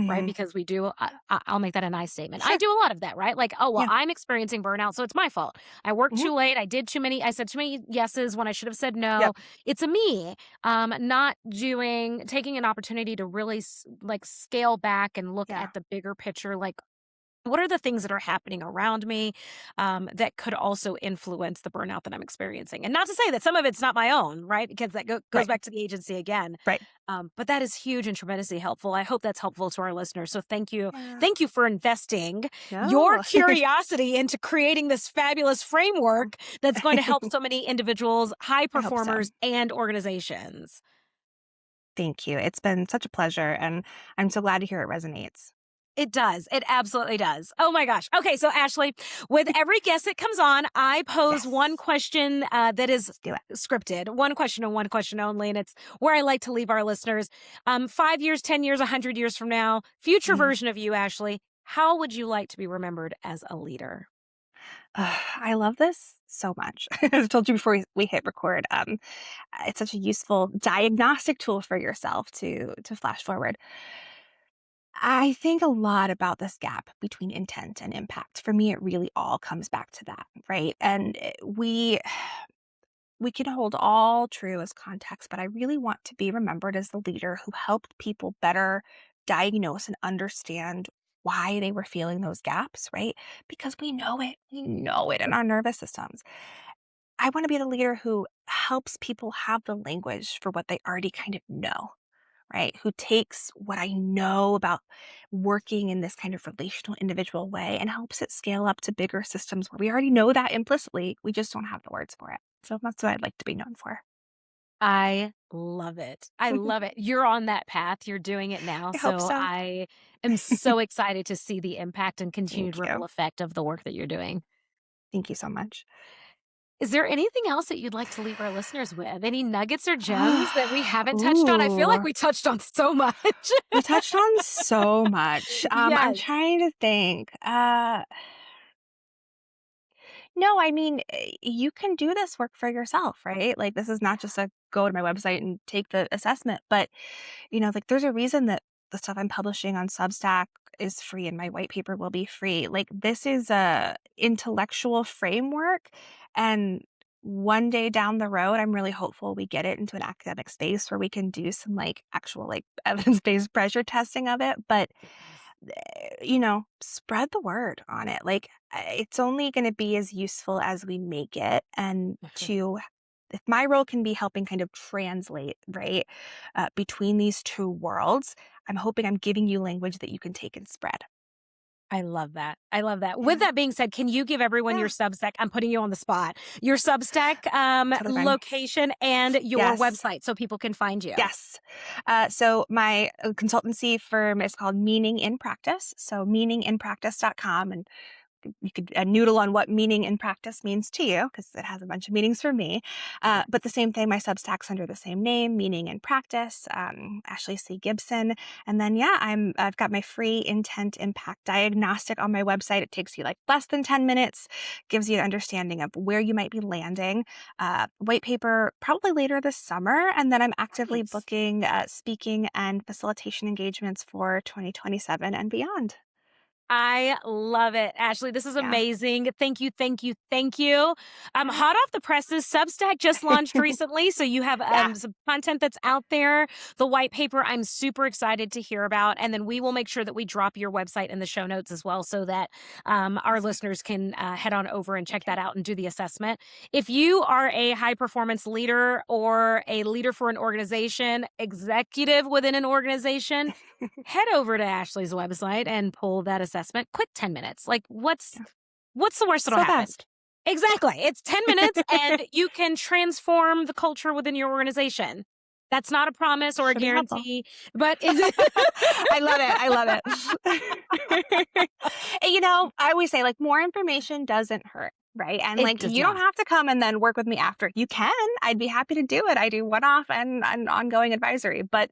Right, Mhm. because we do I'll make that a nice statement. I Sure. do a lot of that, right? Like, "Oh, well, Yeah. I'm experiencing burnout, so it's my fault. I worked Mhm. too late, I said too many yeses when I should have said no." Yep. It's a me, not taking an opportunity to really like, scale back and look Yeah. at the bigger picture, like, what are the things that are happening around me that could also influence the burnout that I'm experiencing? And not to say that some of it's not my own, right? Because that goes Right. back to the agency again. Right. But that is huge and tremendously helpful. I hope that's helpful to our listeners. So thank you. Yeah. Thank you for investing your No. curiosity into creating this fabulous Yeah. framework that's going to help so many individuals, high I hope so. performers, and organizations. Thank you. It's been such a pleasure, and I'm so glad to hear it resonates. It does. It absolutely does. Oh my gosh. Okay. So, Ashley, with every guest that comes on, I pose one Yes. question that is Let's do it. scripted, one question and one question only. And it's where I like to leave our listeners 5 years, 10 years, 100 years from now, future Mhm. version of you, Ashley. How would you like to be remembered as a leader? I love this so much. As I told you before we hit record, it's such a useful diagnostic tool for yourself to flash forward. I think a lot about this gap between intent and impact. For me, it really all comes back to that, right? And we can hold all true as context, but I really want to be remembered as the leader who helped people better diagnose and understand why they were feeling those gaps, right? Because we know it. We know it in our nervous systems. I want to be the leader who helps people have the language for what they already kind of know, right? Who takes what I know about working in this kind of relational individual way and helps it scale up to bigger systems where we already know that implicitly. We just don't have the words for it. So that's what I'd like to be known for. I love it. I love it. You're on that path. You're doing it now. I hope So so. I am so excited to see the impact and continued Thank ripple you. effect of the work that you're doing. Thank you so much. Is there anything else that you'd like to leave our listeners with? Any nuggets or gems that we haven't touched on? I feel like Ooh, we touched on so much. we touched on so much. I'm Yes. trying to think. No, I mean, you can do this work for yourself, right? Like, this is not just a go to my website and take the assessment, but, like, there's a reason that the stuff I'm publishing on Substack is free and my white paper will be free. Like, this is a intellectual framework, and one day down the road, I'm really hopeful we get it into an academic space where we can do some like actual like evidence-based pressure testing of it. But Yes. spread the word on it. Like, it's only going to be as useful as we make it. And if my role can be helping kind of translate, right, between these two worlds, I'm hoping I'm giving you language that you can take and spread. I love that. I love that. With Yeah. that being said, can you give everyone your Yeah. Substack? I'm putting you on the spot. Your Substack Totally fine. location and your Yes. website so people can find you. Yes. So my consultancy firm is called Meaning in Practice. So meaninginpractice.com. And you could noodle on what meaning in practice means to you because it has a bunch of meanings for me. Yes. But the same thing, my Substack's under the same name, Meaning in Practice, Ashley C. Gibson. And then, yeah, I've got my free intent impact diagnostic on my website. It takes you like less than 10 minutes, gives you an understanding of where you might be landing. White paper probably later this summer. And then I'm actively Nice. booking speaking and facilitation engagements for 2027 and beyond. I love it, Ashley. This is Yeah. amazing. Thank you, thank you, thank you. Yeah. Hot off the presses, Substack just launched recently, so you have Yeah. some content that's out there. The white paper, I'm super excited to hear about, and then we will make sure that we drop your website in the show notes as well, so that our Awesome. listeners can head on over and check Thank that out and do the assessment. If you are a high performance leader or a leader for an organization, executive within an organization, you. head over to Ashley's website and pull that assessment. Quick 10 minutes. Like Yeah. what's the worst that'll So happen? fast. Exactly. It's 10 minutes and you can transform the culture within your organization. That's not a promise or a Should be helpful. guarantee, but is I love it. I love it. And, I always say like more information doesn't hurt. Right. And it like, does you don't not. have to come and then work with me after. You can. I'd be happy to do it. I do one off and ongoing advisory, but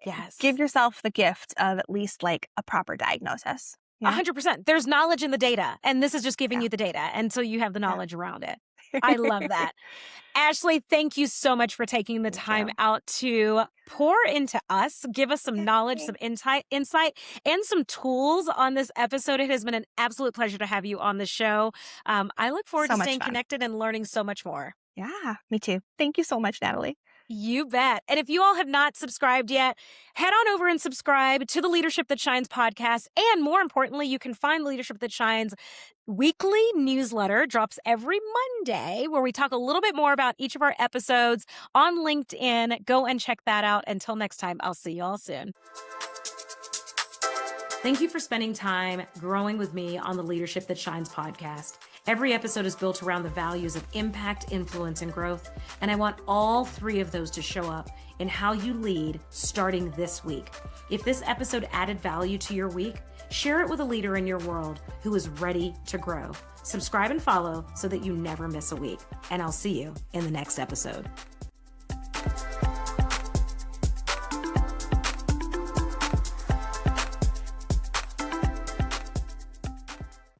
give Yes. yourself the gift of at least like a proper diagnosis. Yeah. 100%. There's knowledge in the data, and this is just giving Yeah. you the data until you have the Yeah. knowledge around it. I love that. Ashley, thank you so much for taking the Thank time you. out to pour into us, give us some Yeah. knowledge, some Thanks. insight, and some tools on this episode. It has been an absolute pleasure to have you on the show. I look forward So to much staying fun. connected and learning so much more. Yeah. Me too. Thank you so much, Natalie. You bet. And if you all have not subscribed yet, head on over and subscribe to the Leadership That Shines podcast. And more importantly, you can find Leadership That Shines weekly newsletter, drops every Monday, where we talk a little bit more about each of our episodes on LinkedIn. Go and check that out. Until next time, I'll see you all soon. Thank you for spending time growing with me on the Leadership That Shines podcast. Every episode is built around the values of impact, influence, and growth. And I want all three of those to show up in how you lead starting this week. If this episode added value to your week, share it with a leader in your world who is ready to grow. Subscribe and follow so that you never miss a week. And I'll see you in the next episode.